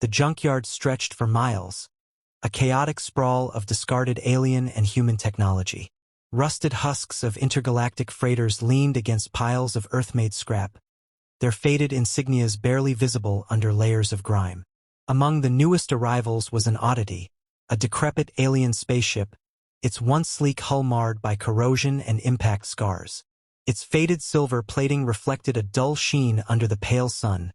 The junkyard stretched for miles, a chaotic sprawl of discarded alien and human technology. Rusted husks of intergalactic freighters leaned against piles of Earth-made scrap, their faded insignias barely visible under layers of grime. Among the newest arrivals was an oddity, a decrepit alien spaceship, its once sleek hull marred by corrosion and impact scars. Its faded silver plating reflected a dull sheen under the pale sun,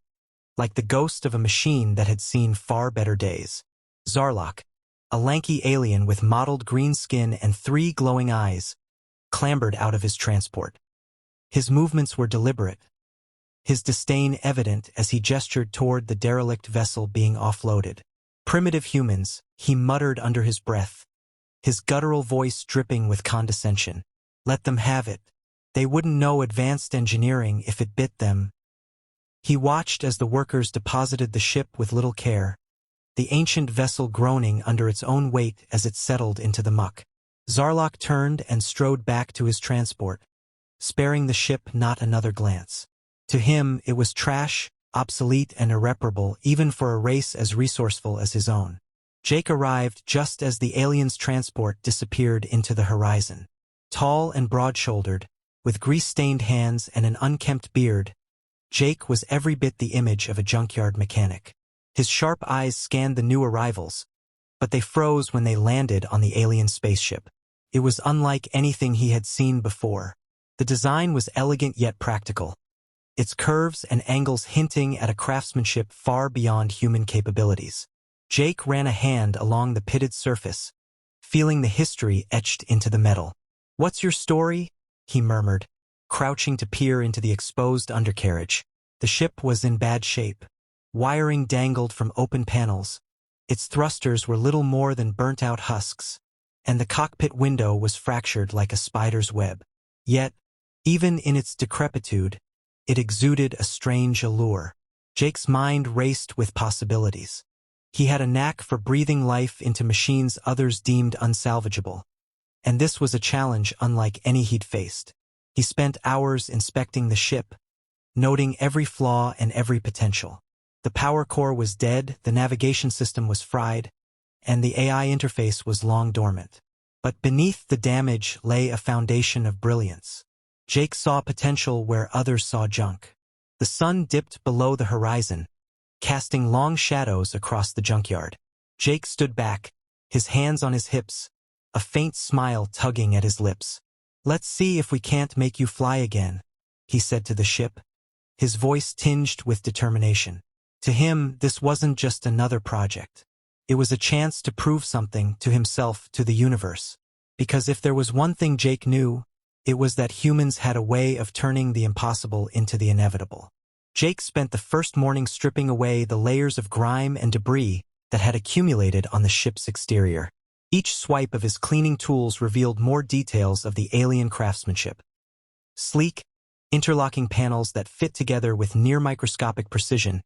like the ghost of a machine that had seen far better days. Zarl, a lanky alien with mottled green skin and 3 glowing eyes, clambered out of his transport. His movements were deliberate, his disdain evident as he gestured toward the derelict vessel being offloaded. Primitive humans, he muttered under his breath, his guttural voice dripping with condescension. Let them have it. They wouldn't know advanced engineering if it bit them. He watched as the workers deposited the ship with little care, the ancient vessel groaning under its own weight as it settled into the muck. Zarl turned and strode back to his transport, sparing the ship not another glance. To him, it was trash, obsolete and irreparable even for a race as resourceful as his own. Jake arrived just as the alien's transport disappeared into the horizon. Tall and broad-shouldered, with grease-stained hands and an unkempt beard, Jake was every bit the image of a junkyard mechanic. His sharp eyes scanned the new arrivals, but they froze when they landed on the alien spaceship. It was unlike anything he had seen before. The design was elegant yet practical, its curves and angles hinting at a craftsmanship far beyond human capabilities. Jake ran a hand along the pitted surface, feeling the history etched into the metal. "What's your story?" he murmured, crouching to peer into the exposed undercarriage. The ship was in bad shape. Wiring dangled from open panels. Its thrusters were little more than burnt-out husks, and the cockpit window was fractured like a spider's web. Yet, even in its decrepitude, it exuded a strange allure. Jake's mind raced with possibilities. He had a knack for breathing life into machines others deemed unsalvageable, and this was a challenge unlike any he'd faced. He spent hours inspecting the ship, noting every flaw and every potential. The power core was dead, the navigation system was fried, and the AI interface was long dormant. But beneath the damage lay a foundation of brilliance. Jake saw potential where others saw junk. The sun dipped below the horizon, casting long shadows across the junkyard. Jake stood back, his hands on his hips, a faint smile tugging at his lips. "Let's see if we can't make you fly again," he said to the ship, his voice tinged with determination. To him, this wasn't just another project. It was a chance to prove something to himself, to the universe. Because if there was one thing Jake knew, it was that humans had a way of turning the impossible into the inevitable. Jake spent the first morning stripping away the layers of grime and debris that had accumulated on the ship's exterior. Each swipe of his cleaning tools revealed more details of the alien craftsmanship. Sleek, interlocking panels that fit together with near-microscopic precision,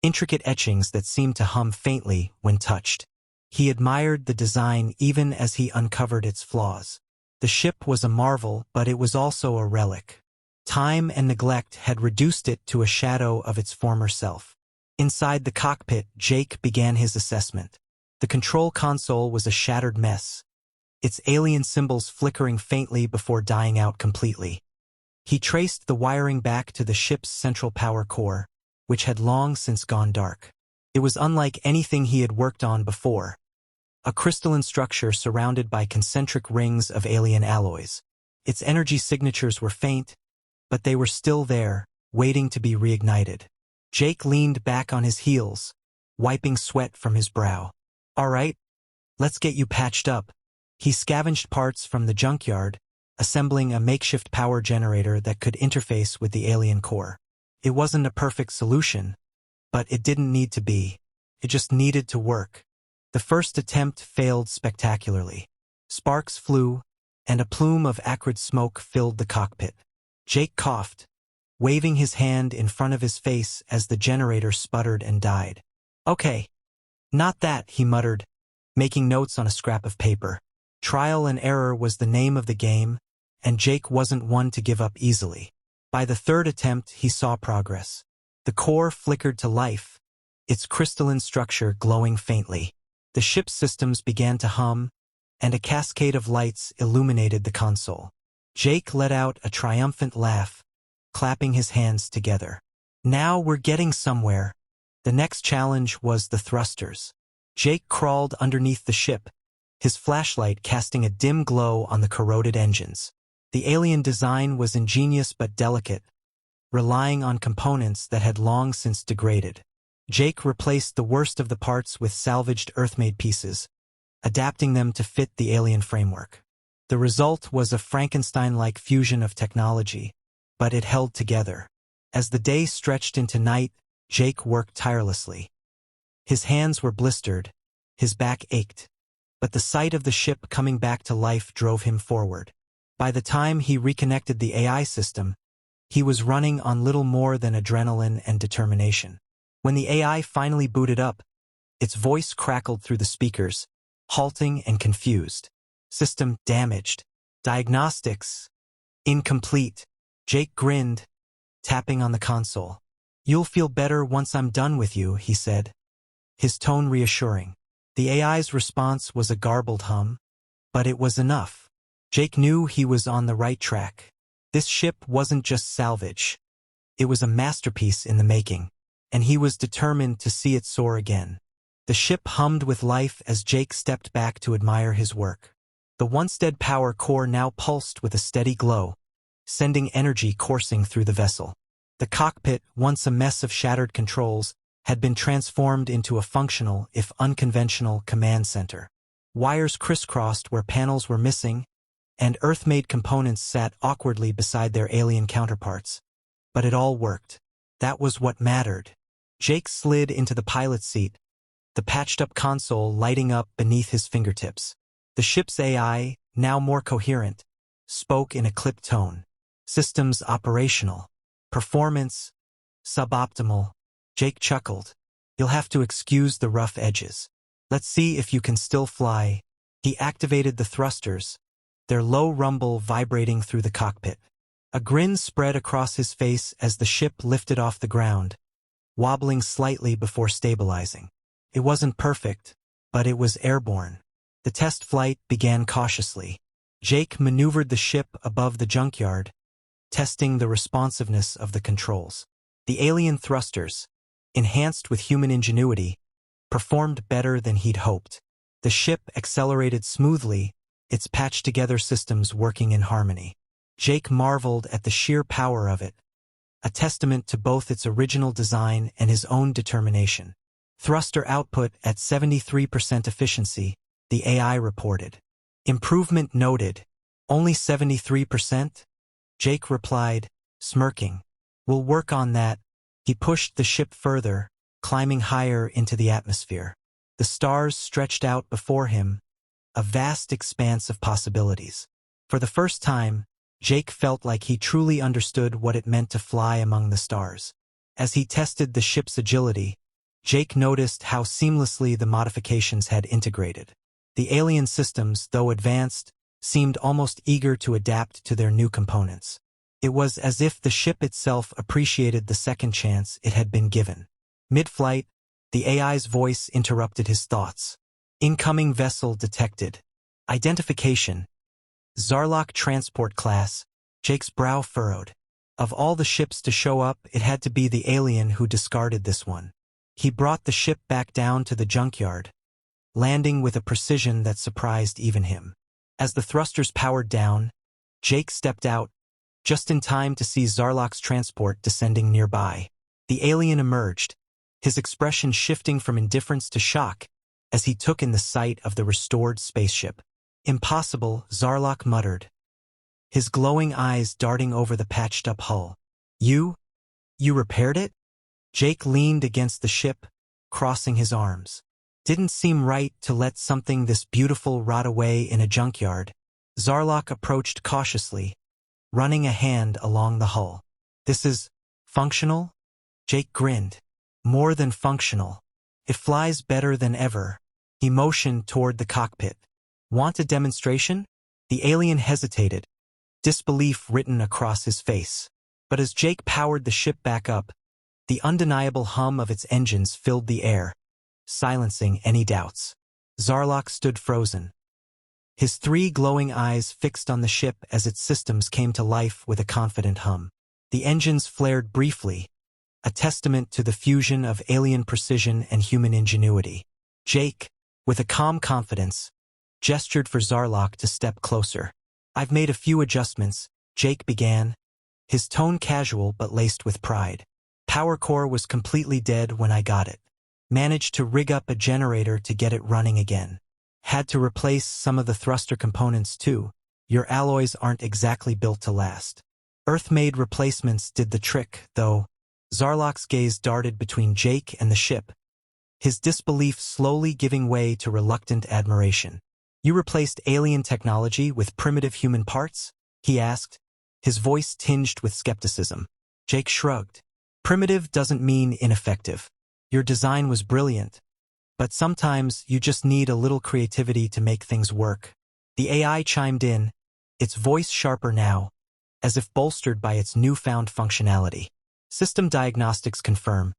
intricate etchings that seemed to hum faintly when touched. He admired the design even as he uncovered its flaws. The ship was a marvel, but it was also a relic. Time and neglect had reduced it to a shadow of its former self. Inside the cockpit, Jake began his assessment. The control console was a shattered mess, its alien symbols flickering faintly before dying out completely. He traced the wiring back to the ship's central power core, which had long since gone dark. It was unlike anything he had worked on before, a crystalline structure surrounded by concentric rings of alien alloys. Its energy signatures were faint, but they were still there, waiting to be reignited. Jake leaned back on his heels, wiping sweat from his brow. "All right, let's get you patched up." He scavenged parts from the junkyard, assembling a makeshift power generator that could interface with the alien core. It wasn't a perfect solution, but it didn't need to be. It just needed to work. The first attempt failed spectacularly. Sparks flew, and a plume of acrid smoke filled the cockpit. Jake coughed, waving his hand in front of his face as the generator sputtered and died. "Okay. Not that," he muttered, making notes on a scrap of paper. Trial and error was the name of the game, and Jake wasn't one to give up easily. By the third attempt, he saw progress. The core flickered to life, its crystalline structure glowing faintly. The ship's systems began to hum, and a cascade of lights illuminated the console. Jake let out a triumphant laugh, clapping his hands together. Now we're getting somewhere. The next challenge was the thrusters. Jake crawled underneath the ship, his flashlight casting a dim glow on the corroded engines. The alien design was ingenious but delicate, relying on components that had long since degraded. Jake replaced the worst of the parts with salvaged Earth-made pieces, adapting them to fit the alien framework. The result was a Frankenstein-like fusion of technology, but it held together. As the day stretched into night, Jake worked tirelessly. His hands were blistered, his back ached, but the sight of the ship coming back to life drove him forward. By the time he reconnected the AI system, he was running on little more than adrenaline and determination. When the AI finally booted up, its voice crackled through the speakers, halting and confused. System damaged. Diagnostics incomplete. Jake grinned, tapping on the console. "You'll feel better once I'm done with you," he said, his tone reassuring. The AI's response was a garbled hum, but it was enough. Jake knew he was on the right track. This ship wasn't just salvage. It was a masterpiece in the making, and he was determined to see it soar again. The ship hummed with life as Jake stepped back to admire his work. The once dead power core now pulsed with a steady glow, sending energy coursing through the vessel. The cockpit, once a mess of shattered controls, had been transformed into a functional, if unconventional, command center. Wires crisscrossed where panels were missing, and Earth-made components sat awkwardly beside their alien counterparts. But it all worked. That was what mattered. Jake slid into the pilot's seat, the patched-up console lighting up beneath his fingertips. The ship's AI, now more coherent, spoke in a clipped tone. "Systems operational. Performance suboptimal." Jake chuckled. "You'll have to excuse the rough edges. Let's see if you can still fly." He activated the thrusters, their low rumble vibrating through the cockpit. A grin spread across his face as the ship lifted off the ground, wobbling slightly before stabilizing. It wasn't perfect, but it was airborne. The test flight began cautiously. Jake maneuvered the ship above the junkyard, testing the responsiveness of the controls. The alien thrusters, enhanced with human ingenuity, performed better than he'd hoped. The ship accelerated smoothly, its patched-together systems working in harmony. Jake marveled at the sheer power of it, a testament to both its original design and his own determination. Thruster output at 73% efficiency, the AI reported. Improvement noted. "Only 73%? Jake replied, smirking. "We'll work on that." He pushed the ship further, climbing higher into the atmosphere. The stars stretched out before him, a vast expanse of possibilities. For the first time, Jake felt like he truly understood what it meant to fly among the stars. As he tested the ship's agility, Jake noticed how seamlessly the modifications had integrated. The alien systems, though advanced, seemed almost eager to adapt to their new components. It was as if the ship itself appreciated the second chance it had been given. Mid-flight, the AI's voice interrupted his thoughts. "Incoming vessel detected. Identification. Zarl transport class." Jake's brow furrowed. Of all the ships to show up, it had to be the alien who discarded this one. He brought the ship back down to the junkyard, landing with a precision that surprised even him. As the thrusters powered down, Jake stepped out, just in time to see Zarl's transport descending nearby. The alien emerged, his expression shifting from indifference to shock as he took in the sight of the restored spaceship. "Impossible," Zarl muttered, his glowing eyes darting over the patched-up hull. You repaired it?" Jake leaned against the ship, crossing his arms. Didn't seem right to let something this beautiful rot away in a junkyard. Zarl approached cautiously, running a hand along the hull. "This is functional?" Jake grinned. "More than functional. It flies better than ever." He motioned toward the cockpit. "Want a demonstration?" The alien hesitated, disbelief written across his face. But as Jake powered the ship back up, The undeniable hum of its engines filled the air, silencing any doubts. Zarl stood frozen, his 3 glowing eyes fixed on the ship as its systems came to life with a confident hum. The engines flared briefly, a testament to the fusion of alien precision and human ingenuity. Jake, with a calm confidence, gestured for Zarl to step closer. "I've made a few adjustments," Jake began, his tone casual but laced with pride. "Power core was completely dead when I got it. Managed to rig up a generator to get it running again. Had to replace some of the thruster components too. Your alloys aren't exactly built to last. Earth-made replacements did the trick, though." Zarl's gaze darted between Jake and the ship, his disbelief slowly giving way to reluctant admiration. "You replaced alien technology with primitive human parts?" he asked, his voice tinged with skepticism. Jake shrugged. "Primitive doesn't mean ineffective. Your design was brilliant, but sometimes you just need a little creativity to make things work." The AI chimed in, its voice sharper now, as if bolstered by its newfound functionality. "System diagnostics confirm.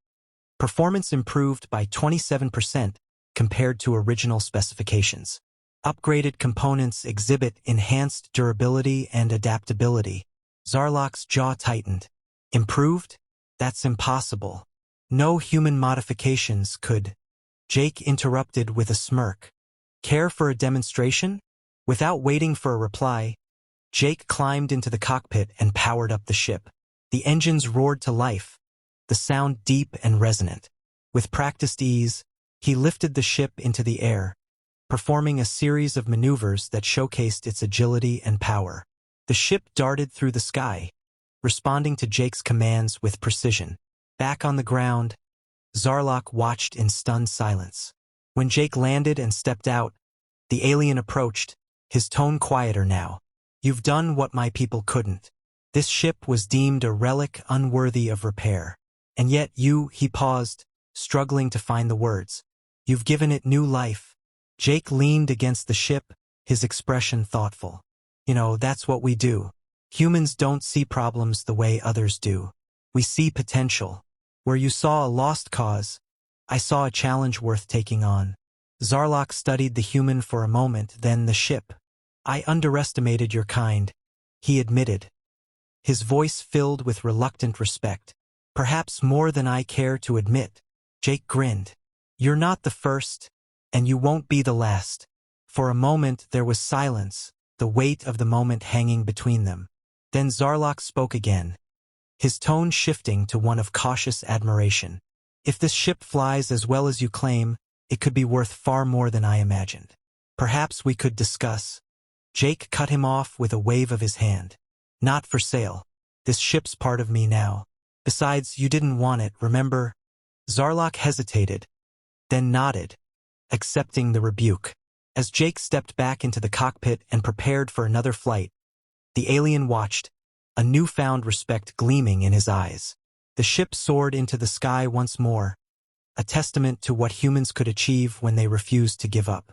Performance improved by 27% compared to original specifications. Upgraded components exhibit enhanced durability and adaptability." Zarl's jaw tightened. "Improved? That's impossible. No human modifications could." Jake interrupted with a smirk. "Care for a demonstration?" Without waiting for a reply, Jake climbed into the cockpit and powered up the ship. The engines roared to life, the sound deep and resonant. With practiced ease, he lifted the ship into the air, performing a series of maneuvers that showcased its agility and power. The ship darted through the sky, responding to Jake's commands with precision. Back on the ground, Zarl watched in stunned silence. When Jake landed and stepped out, the alien approached, his tone quieter now. "You've done what my people couldn't. This ship was deemed a relic unworthy of repair. And yet he paused, struggling to find the words. "You've given it new life." Jake leaned against the ship, his expression thoughtful. "That's what we do. Humans don't see problems the way others do. We see potential. Where you saw a lost cause, I saw a challenge worth taking on." Zarl studied the human for a moment, then the ship. "I underestimated your kind," he admitted, his voice filled with reluctant respect. "Perhaps more than I care to admit." Jake grinned. "You're not the first, and you won't be the last." For a moment there was silence, the weight of the moment hanging between them. Then Zarl spoke again, his tone shifting to one of cautious admiration. "If this ship flies as well as you claim, it could be worth far more than I imagined. Perhaps we could discuss." Jake cut him off with a wave of his hand. "Not for sale. This ship's part of me now. Besides, you didn't want it, remember?" Zarl hesitated, then nodded, accepting the rebuke. As Jake stepped back into the cockpit and prepared for another flight, the alien watched, a newfound respect gleaming in his eyes. The ship soared into the sky once more, a testament to what humans could achieve when they refused to give up.